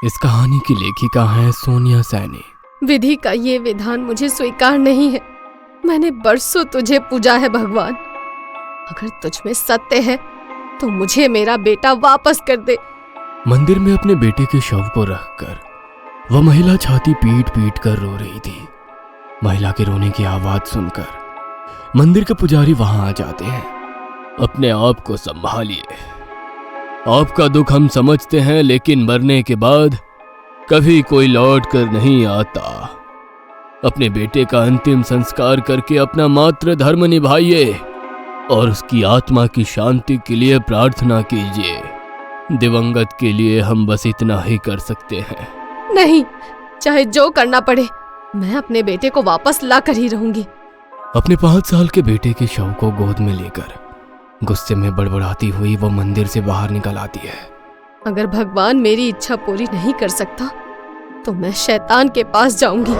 इस कहानी की लेखिका है सोनिया सैनी। विधि का ये विधान मुझे स्वीकार नहीं है। मैंने बरसों तुझे पूजा है भगवान। अगर तुझ में सत्य है तो मुझे मेरा बेटा वापस कर दे। मंदिर में अपने बेटे के शव को रखकर वह महिला छाती पीट पीट कर रो रही थी। महिला के रोने की आवाज सुनकर मंदिर के पुजारी वहां आ जाते हैं। अपने आप को संभालिए, आपका दुख हम समझते हैं, लेकिन मरने के बाद कभी कोई लौट कर नहीं आता। अपने बेटे का अंतिम संस्कार करके अपना मातृ धर्म निभाइए और उसकी आत्मा की शांति के लिए प्रार्थना कीजिए। दिवंगत के लिए हम बस इतना ही कर सकते हैं। नहीं, चाहे जो करना पड़े, मैं अपने बेटे को वापस ला कर ही रहूंगी। अपने 5 साल के बेटे के शव को गोद में लेकर गुस्से में बड़बड़ाती हुई वो मंदिर से बाहर निकल आती है। अगर भगवान मेरी इच्छा पूरी नहीं कर सकता तो मैं शैतान के पास जाऊंगी।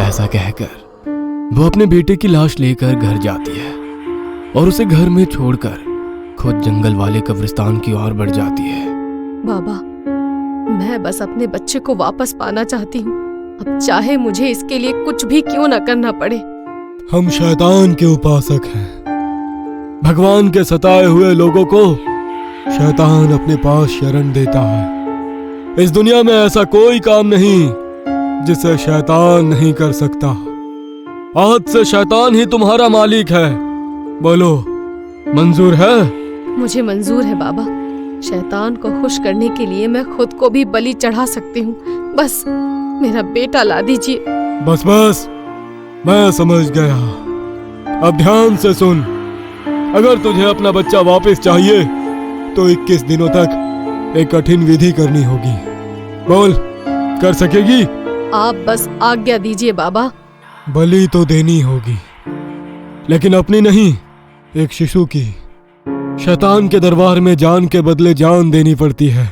ऐसा कहकर वो अपने बेटे की लाश लेकर घर जाती है और उसे घर में छोड़कर खुद जंगल वाले कब्रिस्तान की ओर बढ़ जाती है। बाबा, मैं बस अपने बच्चे को वापस पाना चाहती हूँ। अब चाहे मुझे इसके लिए कुछ भी क्यों न करना पड़े। हम शैतान के उपासक हैं। भगवान के सताए हुए लोगों को शैतान अपने पास शरण देता है। इस दुनिया में ऐसा कोई काम नहीं जिसे शैतान नहीं कर सकता। आज से शैतान ही तुम्हारा मालिक है। बोलो, मंजूर है? मुझे मंजूर है बाबा। शैतान को खुश करने के लिए मैं खुद को भी बलि चढ़ा सकती हूँ। बस मेरा बेटा ला दीजिए। बस बस, मैं समझ गया। अब ध्यान से सुन। अगर तुझे अपना बच्चा वापस चाहिए तो 21 दिनों तक एक कठिन विधि करनी होगी। बोल, कर सकेगी? आप बस आज्ञा दीजिए बाबा। बलि तो देनी होगी, लेकिन अपनी नहीं, एक शिशु की। शैतान के दरबार में जान के बदले जान देनी पड़ती है।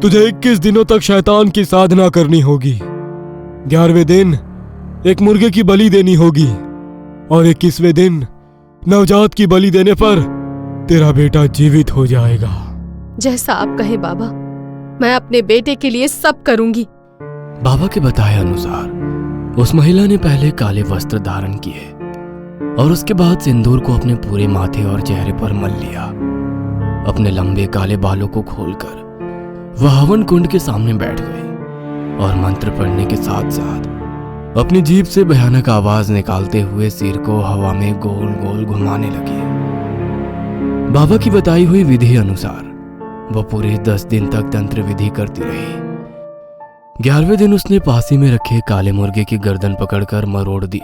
तुझे 21 दिनों तक शैतान की साधना करनी होगी। 11वें दिन एक मुर्गे की बलि देनी होगी और 21वें दिन नवजात की बलि देने पर तेरा बेटा जीवित हो जाएगा। जैसा आप कहें बाबा, मैं अपने बेटे के लिए सब करूंगी। बाबा के बताए अनुसार उस महिला ने पहले काले वस्त्र धारण किए और उसके बाद सिंदूर को अपने पूरे माथे और चेहरे पर मल लिया। अपने लंबे काले बालों को खोलकर वह हवन कुंड के सामने बैठ गई और मंत्र पढ़ने के साथ साथ अपनी जीभ से भयानक आवाज निकालते हुए सिर को हवा में गोल गोल घुमाने लगी। बाबा की बताई हुई विधि अनुसार वह पूरे 10 दिन तक तंत्र विधि करती रही। 11वें दिन उसने पासी में रखे काले मुर्गे की गर्दन पकड़कर मरोड़ दी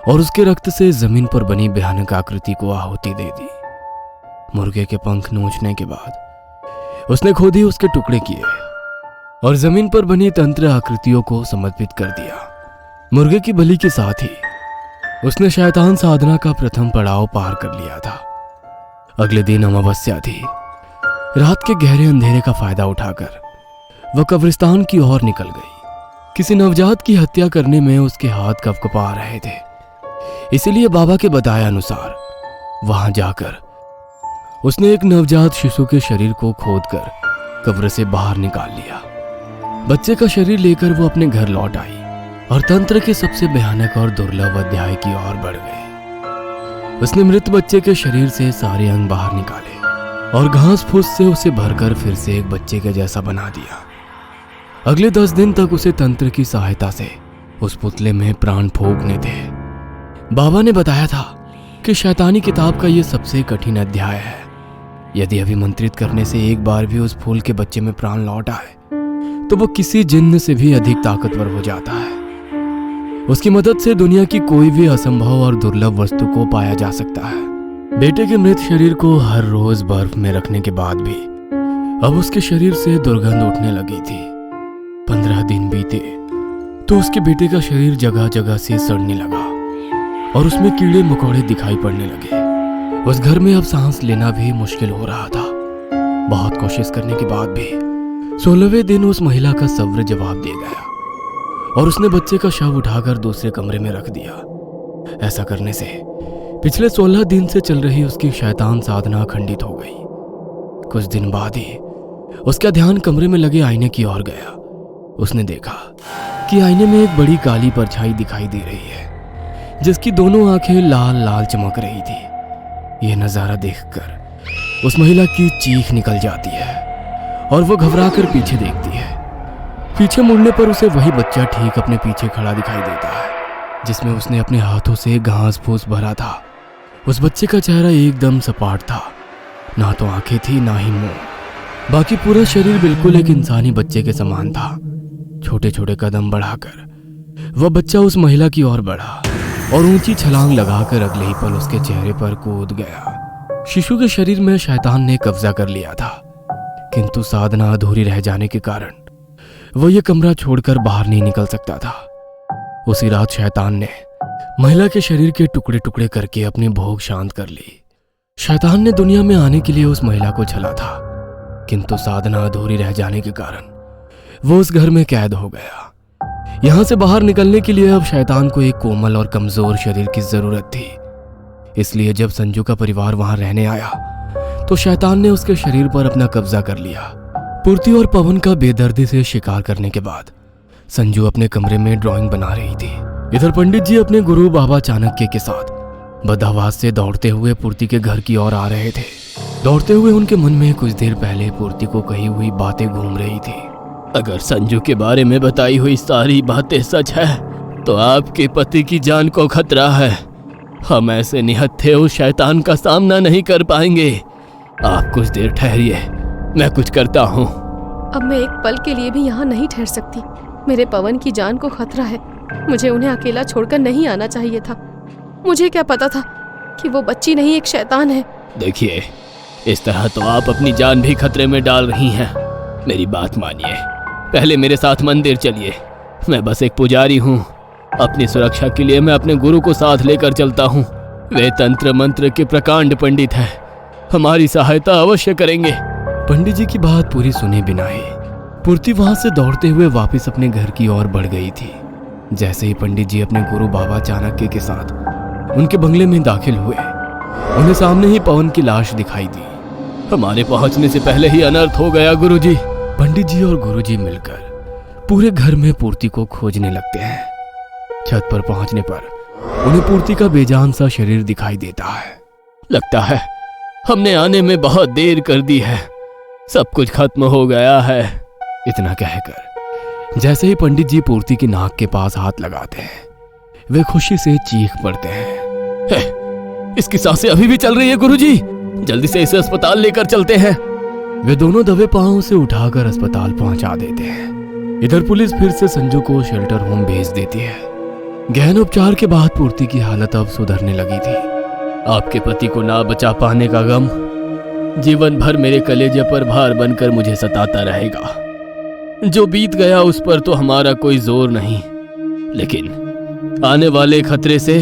और उसके रक्त से जमीन पर बनी भयानक आकृति को आहुति दे दी। मुर्गे के पंख नोचने के बाद उसने खुद ही उसके टुकड़े किए और जमीन पर बनी तंत्र आकृतियों को समर्पित कर दिया। मुर्गे की बलि के साथ ही उसने शैतान साधना का प्रथम पड़ाव पार कर लिया था। अगले दिन अमावस्या थी। रात के गहरे अंधेरे का फायदा उठाकर वह कब्रिस्तान की ओर निकल गई। किसी नवजात की हत्या करने में उसके हाथ कपकपा रहे थे, इसलिए बाबा के बताए अनुसार वहां जाकर उसने एक नवजात शिशु के शरीर को खोदकर कब्र से बाहर निकाल लिया। बच्चे का शरीर लेकर वो अपने घर लौट आई और तंत्र के सबसे भयानक और दुर्लभ अध्याय की ओर बढ़ गई। उसने मृत बच्चे के शरीर से सारे अंग बाहर निकाले और घास फूस से उसे भरकर फिर से एक बच्चे के जैसा बना दिया। अगले 10 दिन तक उसे तंत्र की सहायता से उस पुतले में प्राण फूंकने थे। बाबा ने बताया था कि शैतानी किताब का यह सबसे कठिन अध्याय है। यदि अभिमंत्रित करने से एक बार भी उस फूल के बच्चे में प्राण लौट आए तो वो किसी जिन्न से भी अधिक ताकतवर हो जाता है। उसकी मदद से दुनिया की कोई भी असंभव और दुर्लभ वस्तु को पाया जा सकता है। बेटे के मृत शरीर को हर रोज बर्फ में रखने के बाद भी अब उसके शरीर से दुर्गंध उठने लगी थी। 15 दिन बीते तो उसके बेटे का शरीर जगह जगह से सड़ने लगा और उसमें कीड़े मकोड़े दिखाई पड़ने लगे। उस घर में अब सांस लेना भी मुश्किल हो रहा था। बहुत कोशिश करने के बाद भी 16वें दिन उस महिला का सब्र जवाब दे गया और उसने बच्चे का शव उठाकर दूसरे कमरे में रख दिया। ऐसा करने से पिछले 16 दिन से चल रही उसकी शैतान साधना खंडित हो गई। कुछ दिन बाद ही उसका ध्यान कमरे में लगे आईने की ओर गया। उसने देखा कि आईने में एक बड़ी काली परछाई दिखाई दे रही है, जिसकी दोनों आंखें लाल लाल चमक रही थी। यह नजारा देखकर उस महिला की चीख निकल जाती है और वो घबराकर पीछे देखती है। पीछे मुड़ने पर उसे वही बच्चा ठीक अपने पीछे खड़ा दिखाई देता है, जिसमें उसने अपने हाथों से घास फूस भरा था। उस बच्चे का चेहरा एकदम सपाट था, ना तो आंखें थी ना ही मुंह, बाकी पूरा शरीर बिल्कुल एक इंसानी बच्चे के समान था। छोटे छोटे कदम बढ़ाकर वह बच्चा उस महिला की ओर बढ़ा और ऊंची छलांग लगाकर अगले ही पल उसके चेहरे पर कूद गया। शिशु के शरीर में शैतान ने कब्जा कर लिया था, किंतु साधना अधूरी रह जाने के कारण वह यह कमरा छोड़कर बाहर नहीं निकल सकता था। उसी रात शैतान ने महिला के शरीर के टुकड़े टुकड़े करके अपनी भोग शांत कर ली। शैतान ने दुनिया में आने के लिए उस महिला को छला था, किंतु साधना अधूरी रह जाने के कारण वो उस घर में कैद हो गया। यहां से बाहर निकलने के लिए अब शैतान को एक कोमल और कमजोर शरीर की जरूरत थी। इसलिए जब संजू का परिवार वहां रहने आया तो शैतान ने उसके शरीर पर अपना कब्जा कर लिया। पूर्ति और पवन का बेदर्दी से शिकार करने के बाद संजू अपने कमरे में ड्राइंग बना रही थी। इधर पंडित जी अपने गुरु बाबा चाणक्य के साथ बदहवास से दौड़ते हुए पूर्ति के घर की ओर आ रहे थे। दौड़ते हुए उनके मन में कुछ देर पहले पूर्ति को कही हुई बातें घूम रही थी। अगर संजू के बारे में बताई हुई सारी बातें सच है तो आपके पति की जान को खतरा है। हम ऐसे निहत्थे उस शैतान का सामना नहीं कर पाएंगे। आप कुछ देर ठहरिए, मैं कुछ करता हूँ। अब मैं एक पल के लिए भी यहाँ नहीं ठहर सकती। मेरे पवन की जान को खतरा है। मुझे उन्हें अकेला छोड़कर नहीं आना चाहिए था। मुझे क्या पता था कि वो बच्ची नहीं एक शैतान है। देखिए, इस तरह तो आप अपनी जान भी खतरे में डाल रही हैं। मेरी बात मानिए, पहले मेरे साथ मंदिर चलिए। मैं बस एक पुजारी हूँ। अपनी सुरक्षा के लिए मैं अपने गुरु को साथ लेकर चलता हूँ। वे तंत्र मंत्र के प्रकांड पंडित हैं, हमारी सहायता अवश्य करेंगे। पंडित जी की बात पूरी सुने बिना ही पूर्ति वहां से दौड़ते हुए वापस अपने घर की ओर बढ़ गई थी। जैसे ही पंडित जी अपने गुरु बाबा चाणक्य के साथ उनके बंगले में दाखिल हुए, उन्हें सामने ही पवन की लाश दिखाई दी। हमारे पहुंचने से पहले ही अनर्थ हो गया गुरुजी। पंडित जी और गुरुजी मिलकर पूरे घर में पूर्ति को खोजने लगते हैं। छत पर पहुंचने पर उन्हें पूर्ति का बेजान सा शरीर दिखाई देता है। लगता है हमने आने में बहुत देर कर दी है, सब कुछ खत्म हो गया है। इतना कहकर जैसे ही पंडित जी पूर्ति की नाक के पास हाथ लगाते हैं, वे खुशी से चीख पड़ते हैं। इसकी सांसें अभी भी चल रही है गुरुजी, जल्दी से इसे अस्पताल लेकर चलते हैं। वे दोनों दबे पांव से उठाकर अस्पताल पहुंचा देते हैं। इधर पुलिस फिर से संजू को शेल्टर होम भेज देती है। गहन उपचार के बाद पूर्ति की हालत अब सुधरने लगी थी। आपके पति को ना बचा पाने का गम जीवन भर मेरे कलेजे पर भार बनकर मुझे सताता रहेगा। जो बीत गया उस पर तो हमारा कोई जोर नहीं, लेकिन आने वाले खतरे से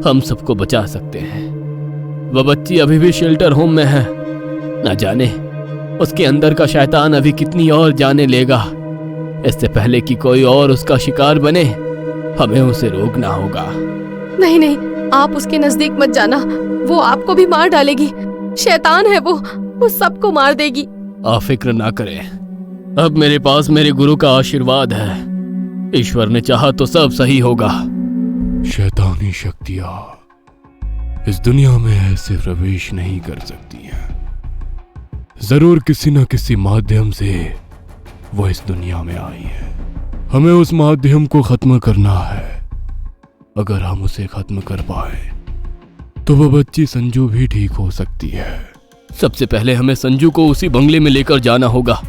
हम सबको बचा सकते हैं। वह बच्ची अभी भी शेल्टर होम में है। न जाने उसके अंदर का शैतान अभी कितनी और जाने लेगा। इससे पहले कि कोई और उसका शिकार बने, हमें उसे रोकना होगा। नहीं नहीं, आप उसके नजदीक मत जाना, वो आपको भी मार डालेगी। शैतान है वो सबको मार देगी। आप फिक्र ना करें, अब मेरे पास मेरे गुरु का आशीर्वाद है। ईश्वर ने चाहा तो सब सही होगा। शैतानी शक्तियां इस दुनिया में ऐसे प्रवेश नहीं कर सकती हैं। जरूर किसी न किसी माध्यम से वो इस दुनिया में आई है। हमें उस माध्यम को खत्म करना है। अगर हम उसे खत्म कर पाए तो वो बच्ची संजू भी ठीक हो सकती है। सबसे पहले हमें संजू को उसी बंगले में लेकर जाना होगा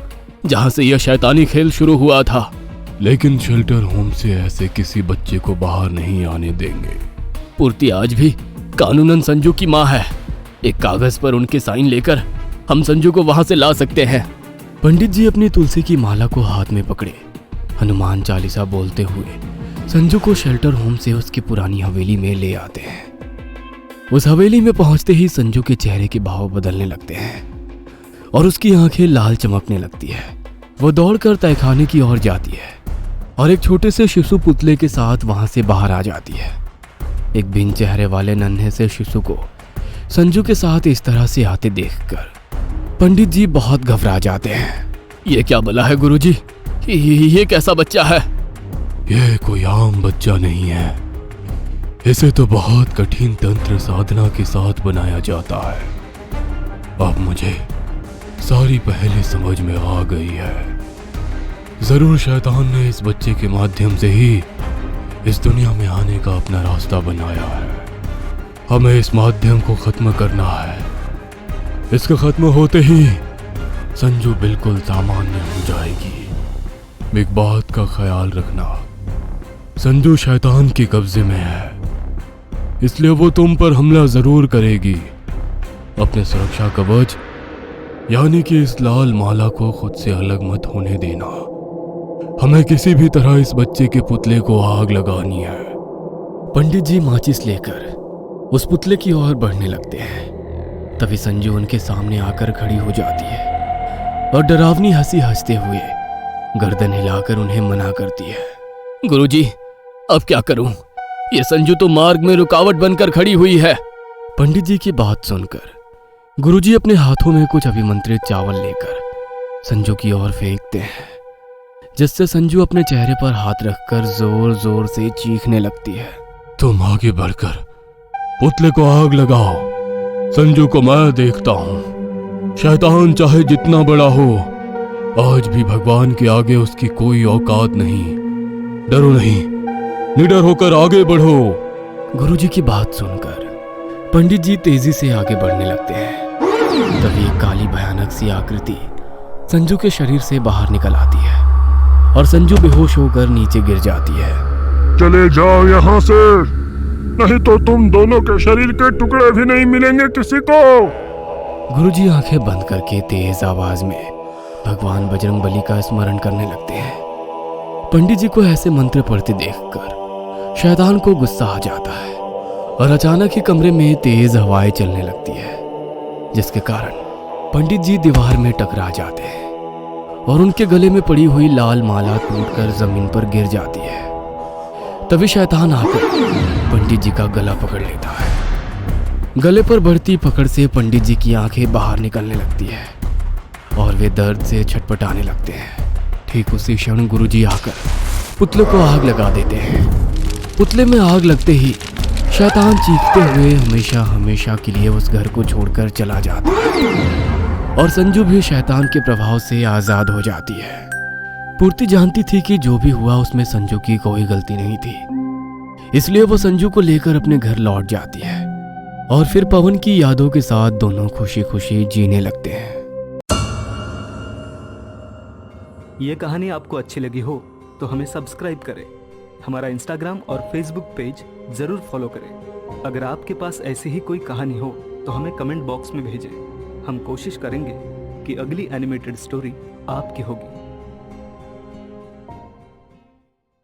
जहां से यह शैतानी खेल शुरू हुआ था। लेकिन शेल्टर होम से ऐसे किसी बच्चे को बाहर नहीं आने देंगे। पूर्ति आज भी कानूनन संजू की माँ है। एक कागज पर उनके साइन लेकर हम संजू को वहां से ला सकते हैं। पंडित जी अपनी तुलसी की माला को हाथ में पकड़े हनुमान चालीसा बोलते हुए संजू को शेल्टर होम से उसकी पुरानी हवेली में ले आते हैं। उस हवेली में पहुंचते ही संजू के चेहरे के भाव बदलने लगते हैं और उसकी आंखें लाल चमकने लगती है। वो दौड़कर तहखाने की ओर जाती है और एक छोटे से शिशु पुतले के साथ वहां से बाहर आ जाती है। एक बिन चेहरे वाले नन्हे से शिशु को संजू के साथ इस तरह से आते देखकर पंडित जी बहुत घबरा जाते हैं। ये क्या भला है गुरुजी? ये कैसा बच्चा है? यह कोई आम बच्चा नहीं है। इसे तो बहुत कठिन तंत्र साधना के साथ बनाया जाता है। अब मुझे सारी पहले समझ में आ गई है। जरूर शैतान ने इस बच्चे के माध्यम से ही इस दुनिया में आने का अपना रास्ता बनाया है। हमें इस माध्यम को खत्म करना है। इसके खत्म होते ही संजू बिल्कुल सामान्य हो जाएगी। एक बात का ख्याल रखना, संजू शैतान के कब्जे में है, इसलिए वो तुम पर हमला जरूर करेगी। अपने सुरक्षा कवच यानी कि इस लाल माला को खुद से अलग मत होने देना। हमें किसी भी तरह इस बच्चे के पुतले को आग लगानी है। पंडित जी माचिस लेकर उस पुतले की ओर बढ़ने लगते हैं। तभी संजू उनके सामने आकर खड़ी हो जाती है और डरावनी हंसी हंसते हुए गर्दन हिलाकर उन्हें मना करती है। गुरुजी, अब क्या करूं? ये संजू तो मार्ग में रुकावट बनकर खड़ी हुई है। पंडित जी की बात सुनकर गुरुजी अपने हाथों में कुछ अभिमंत्रित चावल लेकर संजू की ओर फेंकते हैं, जिससे संजू अपने चेहरे पर हाथ रखकर जोर जोर से चीखने लगती है। तुम आगे बढ़कर पुतले को आग लगाओ। संजू को मैं देखता हूं। शैतान चाहे जितना बड़ा हो, आज भी भगवान के आगे उसकी कोई औकात नहीं। डरो नहीं, निडर होकर आगे बढ़ो। गुरुजी की बात सुनकर पंडित जी तेजी से आगे बढ़ने लगते हैं। तभी एक काली भयानक सी आकृति संजू के शरीर से बाहर निकल आती है और संजू बेहोश होकर नीचे गिर जाती है। चले जाओ यहाँ से, नहीं तो तुम दोनों के शरीर के टुकड़े भी नहीं मिलेंगे किसी को। गुरुजी आंखें बंद करके तेज आवाज में भगवान बजरंगबली का स्मरण करने लगते हैं। पंडित जी को ऐसे मंत्र पढ़ते देखकर शैतान को गुस्सा आ जाता है और अचानक ही कमरे में तेज हवाएं चलने लगती है, जिसके कारण पंडित जी दीवार में टकरा जाते हैं और उनके गले में पड़ी हुई लाल माला टूटकर जमीन पर गिर जाती है। तभी शैतान आकर पंडित जी का गला पकड़ लेता है। गले पर बढ़ती पकड़ से पंडित जी की आंखें बाहर निकलने लगती है और वे दर्द से छटपटाने लगते हैं। ठीक उसी क्षण गुरुजी आकर पुतले को आग लगा देते हैं। पुतले में आग लगते ही शैतान चीखते हुए हमेशा हमेशा के लिए उस घर को छोड़कर चला जाता है और संजू भी शैतान के प्रभाव से आजाद हो जाती है। पूर्ति जानती थी कि जो भी हुआ उसमें संजू की कोई गलती नहीं थी, इसलिए वो संजू को लेकर अपने घर लौट जाती है और फिर पवन की यादों के साथ दोनों खुशी खुशी जीने लगते हैं। ये कहानी आपको अच्छी लगी हो तो हमें सब्सक्राइब करें, हमारा इंस्टाग्राम और फेसबुक पेज जरूर फॉलो करें। अगर आपके पास ऐसी ही कोई कहानी हो तो हमें कमेंट बॉक्स में भेजें। हम कोशिश करेंगे कि अगली एनिमेटेड स्टोरी आपकी होगी।